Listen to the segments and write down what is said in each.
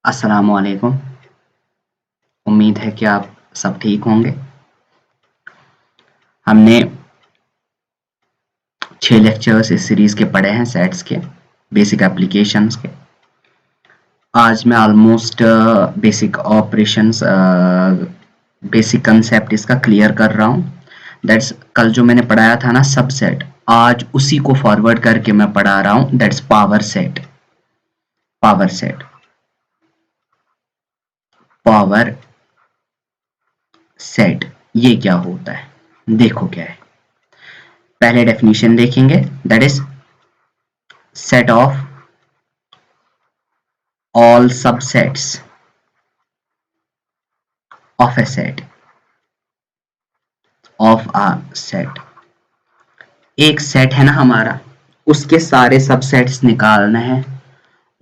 अस्सलामु अलैकुम। उम्मीद है कि आप सब ठीक होंगे। हमने 6 लेक्चर्स इस सीरीज के पढ़े हैं सेट्स के, बेसिक एप्लीकेशंस के। आज मैं almost basic operations, basic concept इसका क्लियर कर रहा हूँ। दैट्स कल जो मैंने पढ़ाया था ना सबसेट, आज उसी को फॉरवर्ड करके मैं पढ़ा रहा हूँ। That's power set. Power set, power set ये क्या होता है, देखो क्या है। पहले डेफिनेशन देखेंगे, that is set of all subsets of a set of a set। एक सेट है ना हमारा, उसके सारे सबसेट्स निकालना है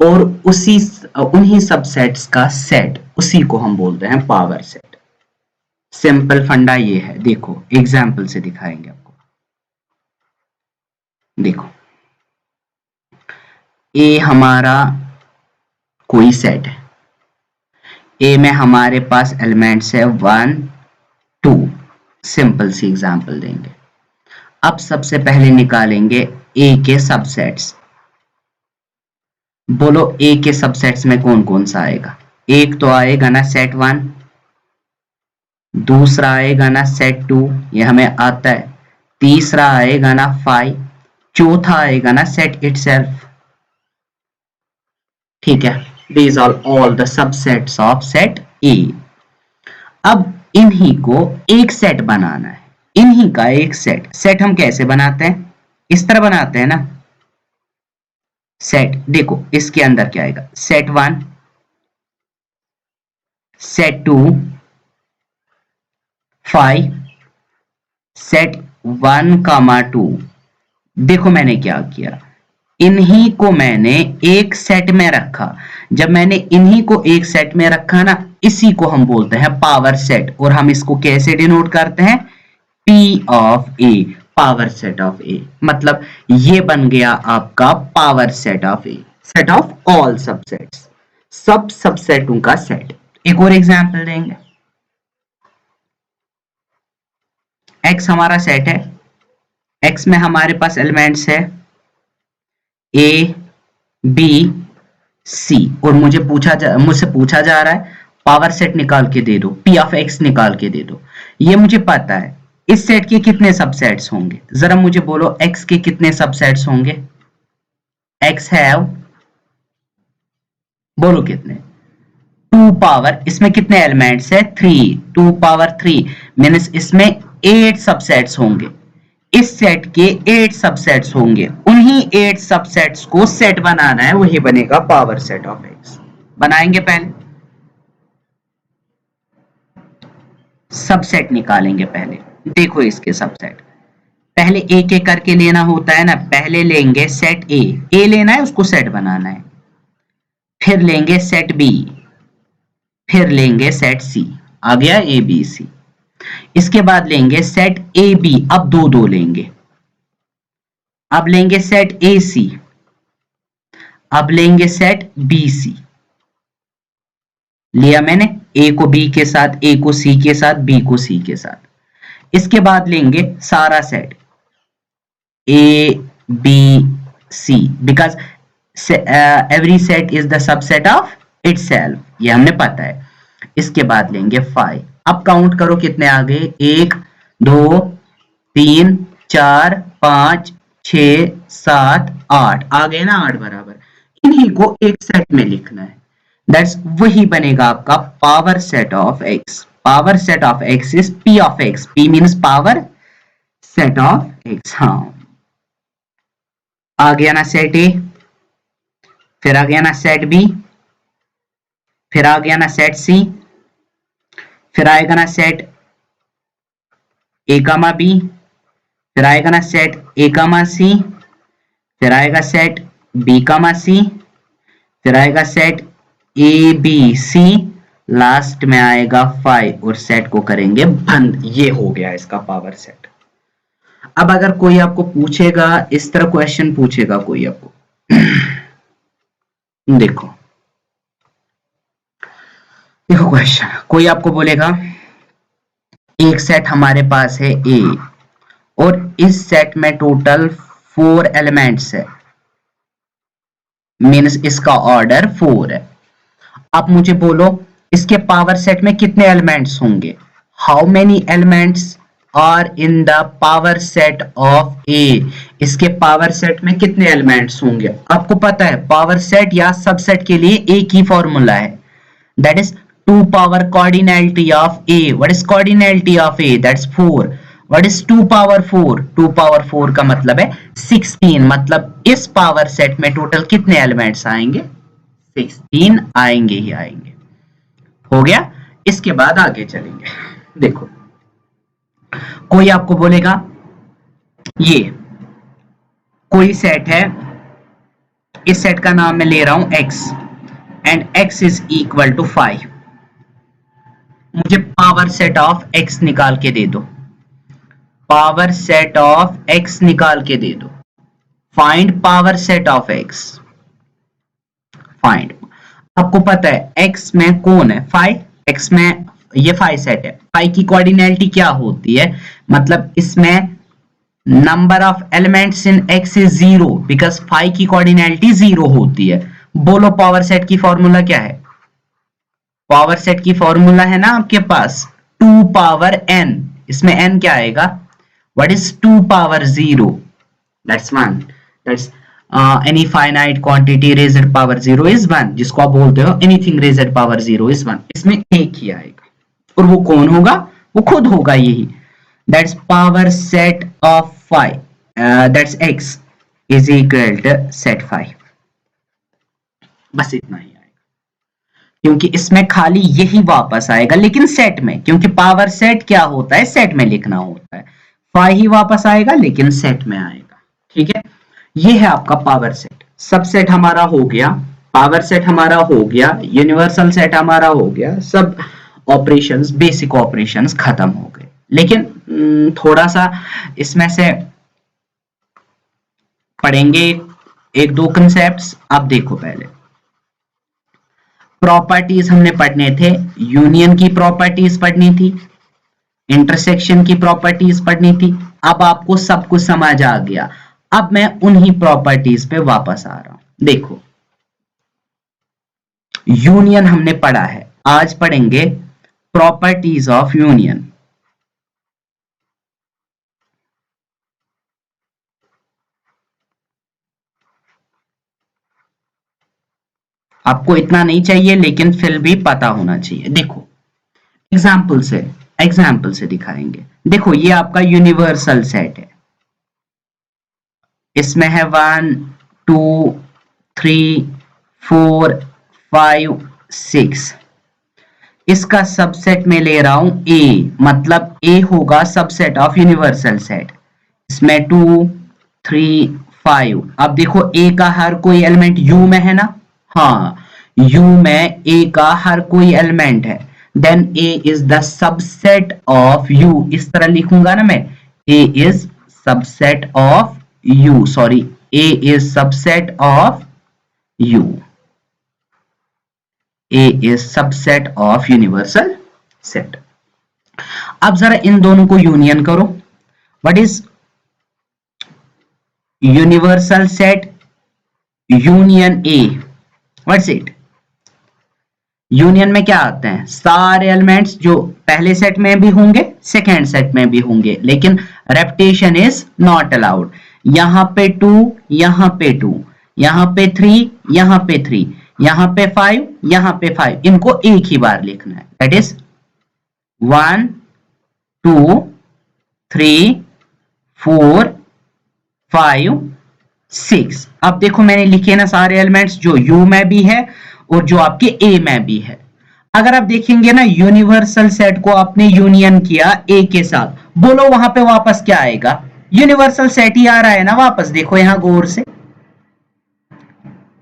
और उन्हीं सबसेट्स का सेट, उसी को हम बोलते हैं पावर सेट। सिंपल फंडा ये है, देखो एग्जाम्पल से दिखाएंगे आपको। देखो ए हमारा कोई सेट है, ए में हमारे पास एलिमेंट्स है 1 2। सिंपल सी एग्जांपल देंगे। अब सबसे पहले निकालेंगे ए के सबसेट्स। बोलो ए के सबसेट्स में कौन कौन सा आएगा। एक तो आएगा ना सेट 1, दूसरा आएगा ना सेट 2, ये हमें आता है। तीसरा आएगा ना 5, चौथा आएगा ना सेट इटसेल्फ। ठीक है, these are all the subsets of set A। अब इन्हीं को एक सेट बनाना है, इन्हीं का एक सेट। सेट हम कैसे बनाते हैं, इस तरह बनाते हैं ना सेट। देखो इसके अंदर क्या आएगा, सेट 1, सेट 2, 5, सेट 1, 2। देखो मैंने क्या किया, इन्हीं को मैंने एक सेट में रखा। जब मैंने इन्हीं को एक सेट में रखा ना, इसी को हम बोलते हैं पावर सेट। और हम इसको कैसे डिनोट करते हैं, P of A, power set of A। मतलब ये बन गया आपका power set of A, set of all subsets, सब सबसेटों का सेट। एक और एग्जांपल देंगे। X हमारा सेट है, X में हमारे पास एलिमेंट्स है A B C, और मुझसे पूछा जा रहा है पावर सेट निकाल के दे दो, P ऑफ X निकाल के दे दो। ये मुझे पता है इस सेट के कितने सबसेट्स होंगे। जरा मुझे बोलो X के कितने सबसेट्स होंगे। X हैव, बोलो कितने, 2 पावर, इसमें कितने एलिमेंट्स है 3, 2 पावर 3 मीन्स इसमें 8 सबसेट्स होंगे। इस सेट के 8 सबसेट्स होंगे, उन्हीं 8 सबसेट्स को सेट बनाना है, वही बनेगा पावर सेट ऑफ X। बनाएंगे, पहले सबसेट निकालेंगे। पहले देखो इसके सबसेट, पहले एक एक करके लेना होता है ना। पहले लेंगे सेट ए लेना है, उसको सेट बनाना है। फिर लेंगे सेट बी, फिर लेंगे सेट सी, आ गया ए बी सी। इसके बाद लेंगे सेट ए बी, अब दो दो लेंगे। अब लेंगे सेट ए सी, अब लेंगे सेट बी सी। लिया मैंने ए को बी के साथ, ए को सी के साथ, बी को सी के साथ। इसके बाद लेंगे सारा set A B C, because every set is the subset of itself, ये हमने पता है। इसके बाद लेंगे 5। अब काउंट करो कितने आ गए, 1 2 3 4 5 6 7 8, आ गए ना 8 बराबर। इन्हीं को एक सेट में लिखना है, दैट्स वही बनेगा आपका power set of X। Power set of X is P of X, P means power set of X। हाँ, आ गया ना सेट A, फिर आ गया ना सेट B, फिर आ गया ना सेट C, फिर आएगा ना सेट A कामा B, फिर आएगा ना सेट A कामा C, फिर आएगा सेट B कामा C, फिर आएगा set A B C, last में आएगा 5 और सेट को करेंगे बंद। ये हो गया इसका पावर सेट। अब अगर कोई आपको पूछेगा, इस तरह क्वेश्चन पूछेगा कोई आपको देखो देखो क्वेश्चन, कोई आपको बोलेगा एक सेट हमारे पास है ए और इस सेट में टोटल 4 एलिमेंट्स है, मीन्स इसका ऑर्डर 4 है। आप मुझे बोलो इसके पावर सेट में कितने एलिमेंट्स होंगे, how many elements are in the power set of A, इसके पावर सेट में कितने एलिमेंट्स होंगे। आपको पता है पावर सेट या सबसेट के लिए एक ही फॉर्मूला है, that is 2 power cardinality of A. What is cardinality of A? That's 4. What is 2 power 4? 2 power 4 का मतलब है 16, मतलब इस पावर सेट में टोटल कितने एलिमेंट्स आएंगे, 16 आएंगे ही आएंगे। हो गया। इसके बाद आगे चलेंगे। देखो कोई आपको बोलेगा ये कोई सेट है, इस सेट का नाम मैं ले रहा हूं x and x is equal to 5, मुझे पावर सेट ऑफ x निकाल के दे दो, पावर सेट ऑफ x निकाल के दे दो, find power set of x, find. आपको पता है x में कौन है 5, x में ये 5 सेट है, 5 की कोऑर्डिनेलिटी क्या होती है, मतलब इसमें number of elements in x is 0 because 5 की कोऑर्डिनेलिटी 0 होती है। बोलो पावर सेट की फॉर्मूला क्या है, पावर सेट की फॉर्मूला है ना आपके पास 2 पावर n, इसमें n क्या आएगा, what is 2 power 0, that's 1, that's any finite quantity raised power 0 is 1, जिसको आप बोलते हो एनीथिंग रेज्ड पावर 0 इज 1, इसमें एक ही आएगा और वो कौन होगा, वो खुद होगा यही, that's power set of 5, that's x is equal to set 5, बस इतना ही आएगा, क्योंकि इसमें खाली यही वापस आएगा, लेकिन सेट में, क्योंकि पावर सेट क्या होता है, सेट में लिखना होता है, 5 ही वापस आएगा लेकिन सेट में आएगा। ठीक है, ये है आपका पावर सेट। सबसेट हमारा हो गया, पावर सेट हमारा हो गया, यूनिवर्सल सेट हमारा हो गया, सब ऑपरेशंस, बेसिक ऑपरेशंस खत्म हो गए। लेकिन थोड़ा सा इसमें से पढ़ेंगे एक दो कंसेप्ट्स। आप देखो, पहले प्रॉपर्टीज हमने पढ़ने थे, यूनियन की प्रॉपर्टीज पढ़नी थी, इंटरसेक्शन की प्रॉपर्टीज पढ़नी थी। अब आपको सब कुछ समझ आ गया, अब मैं उन्हीं प्रॉपर्टीज पे वापस आ रहा हूं। देखो यूनियन हमने पढ़ा है, आज पढ़ेंगे प्रॉपर्टीज ऑफ यूनियन। आपको इतना नहीं चाहिए लेकिन फिर भी पता होना चाहिए। देखो एग्जाम्पल से दिखाएंगे। देखो ये आपका यूनिवर्सल सेट है, इसमें है 1 2 3 4 5 6, इसका सबसेट में ले रहा हूं A, मतलब A होगा सबसेट ऑफ यूनिवर्सल सेट, इसमें 2 3 5। अब देखो A का हर कोई एलिमेंट U में है ना, हाँ U में A का हर कोई एलिमेंट है, then A is the subset of U। इस तरह लिखूंगा ना मैं, A is subset of U, sorry A is subset of U, A is subset of universal set. अब जरा इन दोनों को यूनियन करो। What is universal set union A, what's it, union में क्या आते हैं, सारे एलिमेंट्स जो पहले सेट में भी होंगे सेकेंड सेट में भी होंगे, लेकिन रेपिटेशन इज नॉट अलाउड। यहां पे 2, यहां पे 2, यहां पे 3, यहां पे 3, यहां पे 5, यहां पे 5, इनको एक ही बार लिखना है, दैट इज 1 2 3 4 5 6। अब देखो मैंने लिखे ना सारे एलिमेंट्स जो U में भी है और जो आपके A में भी है। अगर आप देखेंगे ना यूनिवर्सल सेट को आपने यूनियन किया A के साथ, बोलो वहां पे वापस क्या आएगा, यूनिवर्सल सेट ही आ रहा है ना वापस, देखो यहां गौर से,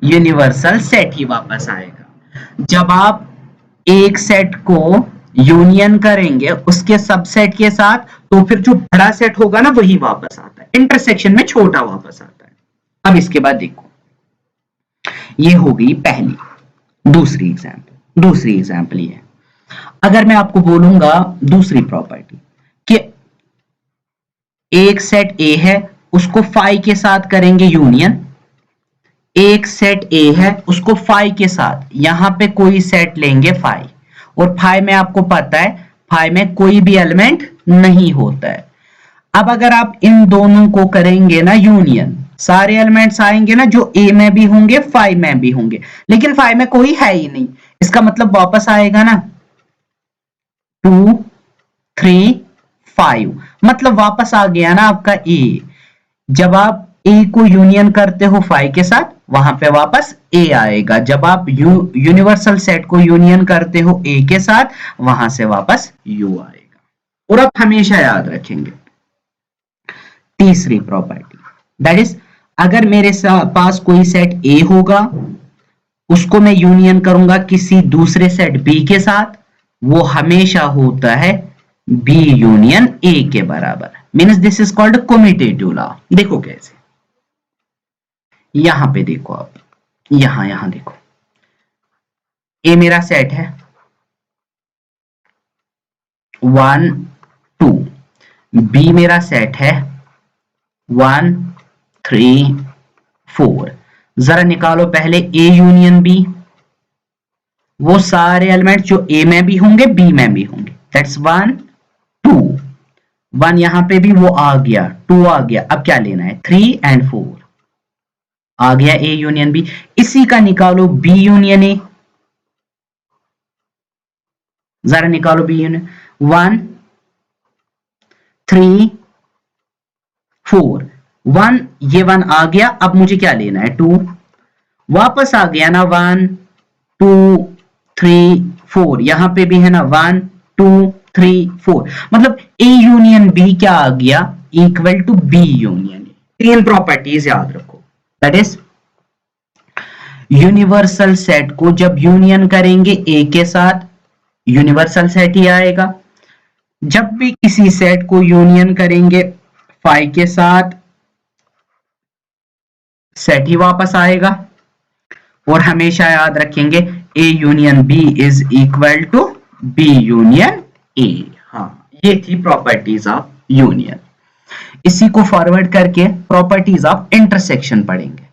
यूनिवर्सल सेट ही वापस आएगा। जब आप एक सेट को यूनियन करेंगे उसके सबसेट के साथ, तो फिर जो बड़ा सेट होगा ना वही वापस आता है, इंटरसेक्शन में छोटा वापस आता है। अब इसके बाद देखो, ये हो गई पहली। दूसरी एग्जांपल ये है, अगर मैं आपको बोलूंगा दूसरी प्रॉपर्टी कि एक सेट ए है, उसको फाई के साथ करेंगे यूनियन, एक सेट ए है उसको फाई के साथ, यहां पे कोई सेट लेंगे फाई, और फाई में आपको पता है फाई में कोई भी एलिमेंट नहीं होता है। अब अगर आप इन दोनों को करेंगे ना यूनियन, सारे एलिमेंट्स आएंगे ना जो ए में भी होंगे फाई में भी होंगे, लेकिन फाई में कोई है ही नहीं, इसका मतलब वापस आएगा ना 2 3 5, मतलब वापस आ गया ना आपका ए। जब आप ए को यूनियन करते हो फाई के साथ, वहां पे वापस ए आएगा। जब आप यूनिवर्सल सेट को यूनियन करते हो ए के साथ, वहां से वापस यू आएगा। और आप हमेशा याद रखेंगे तीसरी प्रॉपर्टी, दैट इज अगर मेरे पास कोई सेट ए होगा, उसको मैं यूनियन करूंगा किसी दूसरे सेट बी के साथ, वो हमेशा होता है बी यूनियन ए के बराबर। Means this is called commutative law. देखो कैसे, यहां पे देखो आप, यहां देखो, ए मेरा सेट है 1 2, बी मेरा सेट है 1 3 4। जरा निकालो पहले ए यूनियन बी, वो सारे एलिमेंट जो ए में भी होंगे बी में भी होंगे, दैट्स 1 2, 1 यहां पे भी वो आ गया, 2 आ गया, अब क्या लेना है 3 एंड 4 आ गया ए यूनियन बी। इसी का निकालो बी यूनियन ए, जरा निकालो बी यूनियन 1 3 4, 1 ये 1 आ गया, अब मुझे क्या लेना है 2, वापस आ गया ना 1 2 3 4, यहां पे भी है ना 1 2 3 4, मतलब ए यूनियन बी क्या आ गया equal to B union A. तीन प्रॉपर्टीज याद रखो, दैट इज यूनिवर्सल सेट को जब यूनियन करेंगे ए के साथ, यूनिवर्सल सेट ही आएगा। जब भी किसी सेट को यूनियन करेंगे फाई के साथ, सेट ही वापस आएगा। और हमेशा याद रखेंगे A union B is equal to B union A. हाँ, ये थी प्रॉपर्टीज ऑफ यूनियन। इसी को फॉरवर्ड करके प्रॉपर्टीज ऑफ इंटरसेक्शन पढ़ेंगे।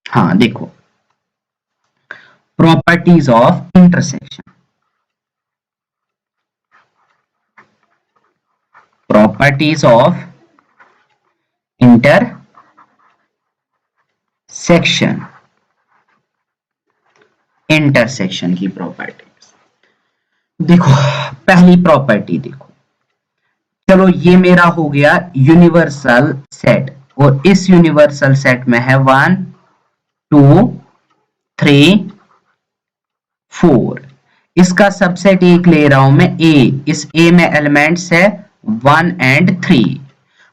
हाँ देखो, properties of intersection, properties of intersection, intersection की प्रॉपर्टीज देखो। पहली प्रॉपर्टी देखो, चलो ये मेरा हो गया यूनिवर्सल सेट, और इस यूनिवर्सल सेट में है 1 2 3 4, इसका सबसेट एक ले रहा हूं मैं ए, इस ए में एलिमेंट्स है 1 एंड 3।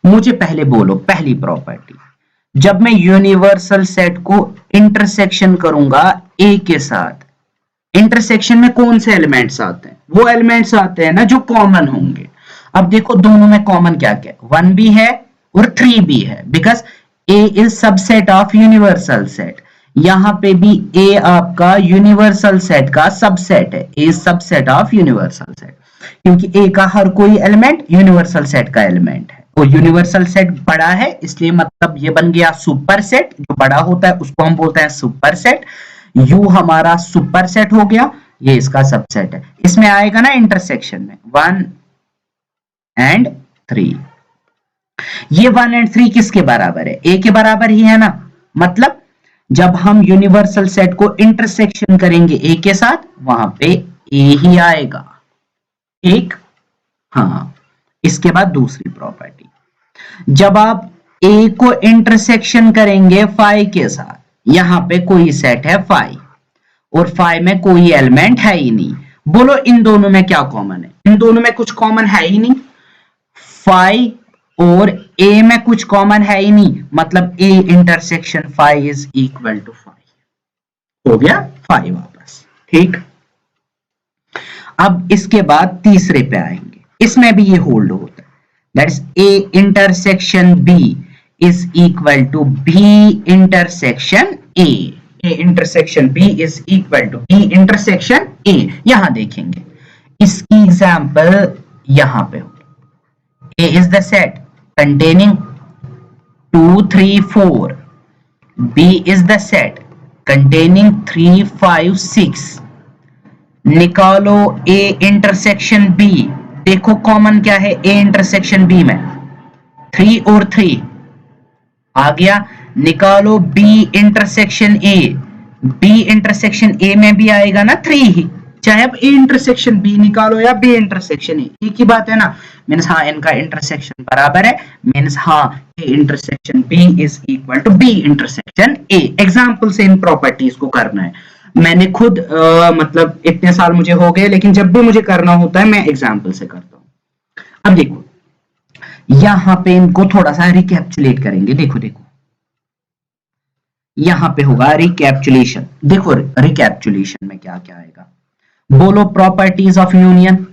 मुझे पहले बोलो पहली प्रॉपर्टी, जब मैं यूनिवर्सल सेट को इंटरसेक्शन करूंगा ए के साथ, इंटरसेक्शन में कौन से एलिमेंट्स आते हैं, वो एलिमेंट्स आते हैं ना जो कॉमन होंगे। अब देखो दोनों में कॉमन क्या क्या, 1 भी है और 3 भी है, because A is subset of universal set. यहां पे भी ए आपका यूनिवर्सल सेट का सबसेट है, ए सबसेट ऑफ यूनिवर्सल सेट, क्योंकि ए का हर कोई एलिमेंट यूनिवर्सल सेट का एलिमेंट है। और यूनिवर्सल सेट बड़ा है, इसलिए मतलब ये बन गया सुपर सेट, जो बड़ा होता है उसको हम बोलते हैं सुपर सेट। यू हमारा सुपर सेट हो गया, ये इसका सबसेट है। इसमें आएगा ना इंटरसेक्शन में 1 एंड 3, ये 1 एंड 3 किसके बराबर है, ए के बराबर ही है ना। मतलब जब हम यूनिवर्सल सेट को इंटरसेक्शन करेंगे ए के साथ, वहां पे ए ही आएगा, एक। हाँ, इसके बाद दूसरी प्रॉपर्टी, जब आप ए को इंटरसेक्शन करेंगे फाई के साथ, यहां पे कोई सेट है फाई, और फाई में कोई एलिमेंट है ही नहीं। बोलो इन दोनों में क्या कॉमन है, इन दोनों में कुछ कॉमन है ही नहीं। फाई और ए में कुछ कॉमन है ही नहीं, मतलब A intersection phi is equal to phi, हो गया फाई वापस, ठीक। अब इसके बाद तीसरे पे आएंगे, इसमें भी ये होल्ड होता है, that is A intersection B is equal to B intersection A. A intersection B is equal to B intersection A. यहां देखेंगे इसकी एग्जांपल यहां पे होगी। A is the set containing 2 3 4, B is the set containing 3 5 6। निकालो A intersection B. देखो common क्या है ए इंटरसेक्शन बी में, 3 और 3 आ गया। निकालो B intersection A. B intersection A में भी आएगा ना 3 ही, चाहे अब ए इंटरसेक्शन बी निकालो या बी इंटरसेक्शन ए, एक ही बात है ना। मीन्स हाँ इनका इंटरसेक्शन बराबर है, मीन्स हाँ A intersection B is equal to B intersection A. Example से इन प्रॉपर्टीज को करना है। मैंने खुद मतलब इतने साल मुझे हो गए, लेकिन जब भी मुझे करना होता है मैं एग्जाम्पल से करता हूं। अब देखो यहां पे इनको थोड़ा सा रिकैप्चुलेट करेंगे। देखो देखो यहां पे होगा रिकैप्चुलेशन। देखो रिकैप्चुलेशन में क्या क्या आएगा, बोलो प्रॉपर्टीज ऑफ यूनियन।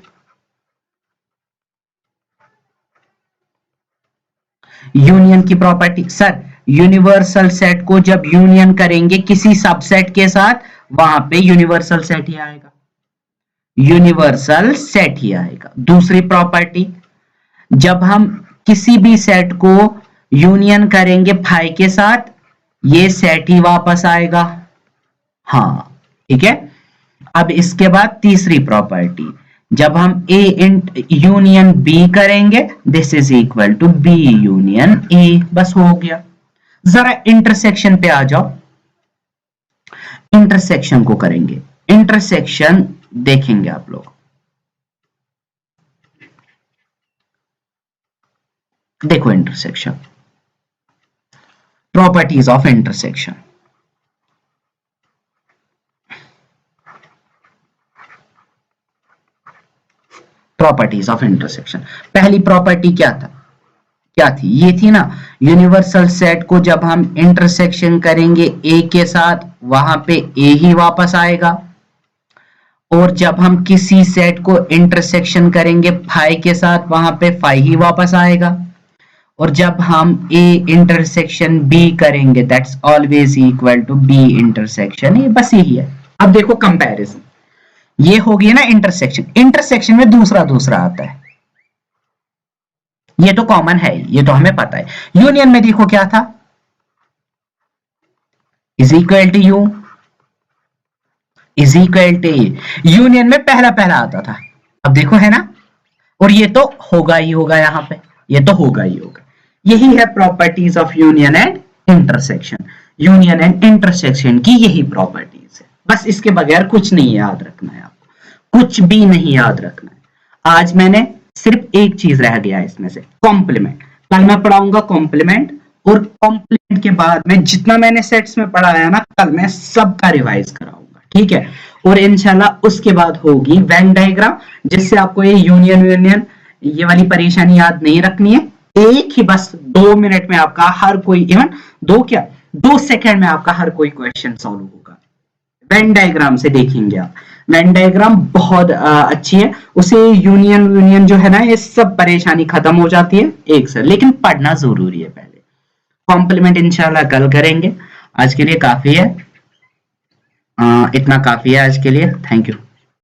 यूनियन की प्रॉपर्टी सर, यूनिवर्सल सेट को जब यूनियन करेंगे किसी सबसेट के साथ, वहां पे यूनिवर्सल सेट ही आएगा, यूनिवर्सल सेट ही आएगा। दूसरी प्रॉपर्टी, जब हम किसी भी सेट को यूनियन करेंगे फाई के साथ, ये सेट ही वापस आएगा। हाँ ठीक है। अब इसके बाद तीसरी प्रॉपर्टी, जब हम ए यूनियन बी करेंगे, this is equal to B union A. बस हो गया। जरा इंटरसेक्शन पे आ जाओ, इंटरसेक्शन को करेंगे। इंटरसेक्शन देखेंगे आप लोग, देखो intersection, properties of intersection. Properties of intersection, पहली प्रॉपर्टी क्या था, क्या थी, ये थी ना, यूनिवर्सल सेट को जब हम इंटरसेक्शन करेंगे ए के साथ, वहां पे ए ही वापस आएगा। और जब हम किसी सेट को इंटरसेक्शन करेंगे फाई के साथ, वहां पे फाई ही वापस आएगा। और जब हम ए इंटरसेक्शन बी करेंगे, that's always equal to B intersection A. बस यही है। अब देखो कंपैरिजन, ये हो गया ना इंटरसेक्शन। इंटरसेक्शन में दूसरा दूसरा आता है, ये तो कॉमन है, ये तो हमें पता है। यूनियन में देखो क्या था, is equal to U is equal to A. Union में पहला पहला आता था, अब देखो है ना। और ये तो होगा ही होगा, यहां पे ये तो होगा ही होगा। यही है properties of union and intersection. Union and intersection की यही प्रॉपर्टीज है। बस इसके बगैर कुछ नहीं याद रखना है आपको, कुछ भी नहीं याद रखना है। आज मैंने सिर्फ एक चीज रह गया इसमें से, कॉम्प्लीमेंट। कल मैं पढ़ाऊंगा कॉम्प्लीमेंट, और कॉम्प्लीमेंट के बाद में जितना मैंने सेट्स में पढ़ाया ना, कल मैं सबका रिवाइज कराऊंगा, ठीक है। और इंशाल्लाह उसके बाद होगी वेन डायग्राम, जिससे आपको ये यूनियन यूनियन ये वाली परेशानी याद नहीं रखनी है। एक ही बस 2 मिनट में आपका हर कोई, इवन 2 सेकंड में आपका हर कोई क्वेश्चन सॉल्व होगा। वेन डायग्राम से देखेंगे आप, वेन डायग्राम बहुत अच्छी है, उसे यूनियन यूनियन जो है ना, ये सब परेशानी खत्म हो जाती है एक से। लेकिन पढ़ना जरूरी है पहले। कॉम्प्लीमेंट इंशाल्लाह कल करेंगे। आज के लिए काफी है, इतना काफी है आज के लिए। Thank you.